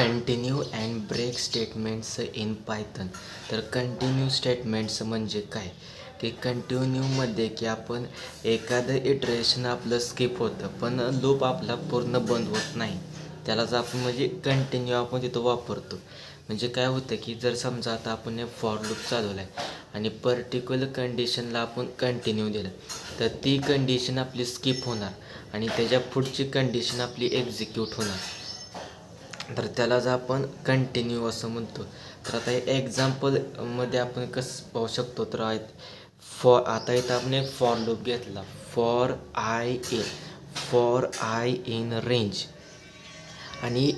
Continue and break statements in Python. तर continue statements म्हणजे काय, की कंटिन्यूमध्ये की आपण एखादं इटरेशन आपलं स्किप होतं पण लूप आपला पूर्ण बंद होत नाही, त्यालाच आपण म्हणजे कंटिन्यू आपण तिथं वापरतो. म्हणजे काय होतं की जर समजा आता आपण एक फॉर लूप चालवला आहे आणि पर्टिक्युलर कंडिशनला आपण कंटिन्यू दिलं, तर ती कंडिशन आपली स्किप होणार आणि त्याच्या पुढची कंडिशन आपली एक्झिक्यूट होणार. तर त्यालाच आपण कंटिन्यू असं म्हणतो. तर आता एक्झाम्पलमध्ये आपण कसं पाहू शकतो, तर आता इथं आपण एक फॉर लूप घेतला. फॉर आय इन रेंज आणि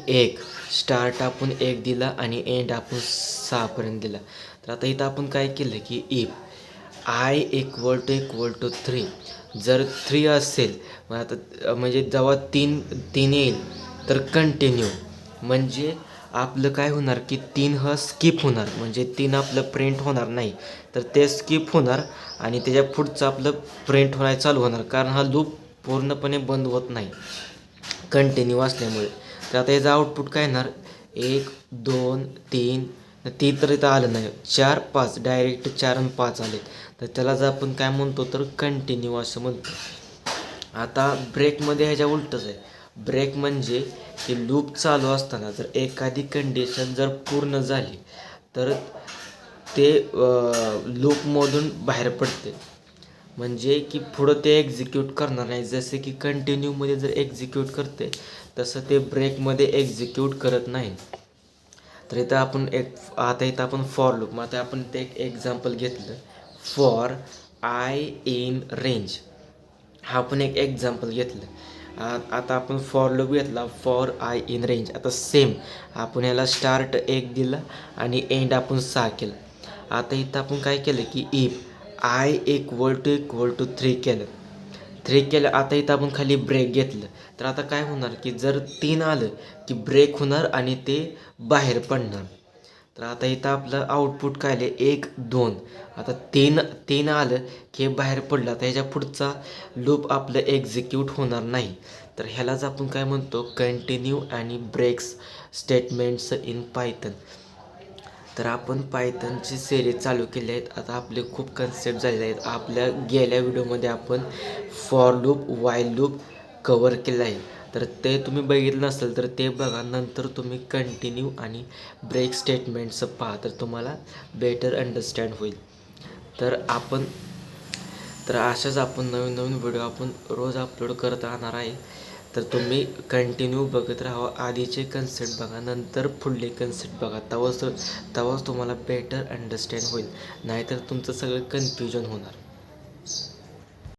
स्टार्ट आपण 1 दिला आणि एंड आपण 6पर्यंत दिला. तर आता इथं आपण काय केलं की इफ आय इक्वल टू 3, जर 3 असेल मग आता म्हणजे जेव्हा 3 येईल तर कंटिन्यू, म्हणजे आपलं काय होणार की 3 हा स्किप होणार, म्हणजे 3 आपलं प्रिंट होणार नाही, तर ते स्किप होणार आणि त्याच्या पुढचं आपलं प्रिंट होणार चालू होणार, कारण हा लूप पूर्णपणे बंद होत नाही कंटिन्यू असल्यामुळे. तर आता याचं आउटपुट काय येणार, 1 2 3, 3 तर इथं आलं नाही, 4 5 डायरेक्ट 4 आणि 5 आलेत, तर त्यालाच आपण काय म्हणतो, तर कंटिन्यू असं म्हणतो. आता ब्रेकमध्ये ह्याच्या उलटंच आहे. ब्रेक म्हणजे की लूप चालू असताना जर एखादी कंडिशन जर पूर्ण झाली तर ते लूपमधून बाहेर पडते, म्हणजे की पुढं ते एक्झिक्यूट करणार नाही. जसे की कंटिन्यूमध्ये जर एक्झिक्यूट करते तसं ते ब्रेकमध्ये एक्झिक्यूट करत नाही. तर इथं आपण इथं आपण फॉर लूप, मग आता आपण ते एक एक्झाम्पल घेतलं, फॉर आय इन रेंज, हा आपण एक एक्झाम्पल घेतलं. आता आपण फॉर लूप घेतला फॉर आय इन रेंज. आता सेम आपण याला स्टार्ट 1 दिला आणि एंड आपण 6 केलं. आता इथं आपण काय केलं की इफ आय इक्वल टू 3 केलं. आता इथं आपण खाली ब्रेक घेतलं, तर आता काय होणार की जर 3 आलं की ब्रेक होणार आणि ते बाहेर पडणार. तर आता इथं आपलं आउटपुट काय आले, 1 2. आता 3 आलं की बाहेर पडलं, आता ह्याच्या पुढचा लूप आपलं एक्झिक्यूट होणार नाही. तर ह्यालाच आपण काय म्हणतो, कंटिन्यू आणि ब्रेक्स स्टेटमेंट्स इन पायथन. तर आपण पायथनची सिरीज चालू केली आहेत. आता आपले खूप कन्सेप्ट झालेले आहेत. आपल्या गेल्या व्हिडिओमध्ये आपण for loop, while loop cover केलं आहे, तर ते तुम्ही बघितलं नसेल तर ते बघा. नंतर तुम्ही कंटिन्यू आणि ब्रेक स्टेटमेंट्स पहा, तर तुम्हाला बेटर अंडरस्टँड होईल. तर अशाच आपण नवीन व्हिडिओ आपण रोज अपलोड करत राहणार आहे. तर तुम्ही कंटिन्यू बघत राहा, आधीचे कन्सेप्ट बघा, नंतर पुढले कन्सेप्ट बघा, तेव्हाच तुम्हाला बेटर अंडरस्टँड होईल, नाहीतर तुमचं सगळं कन्फ्युजन होणार.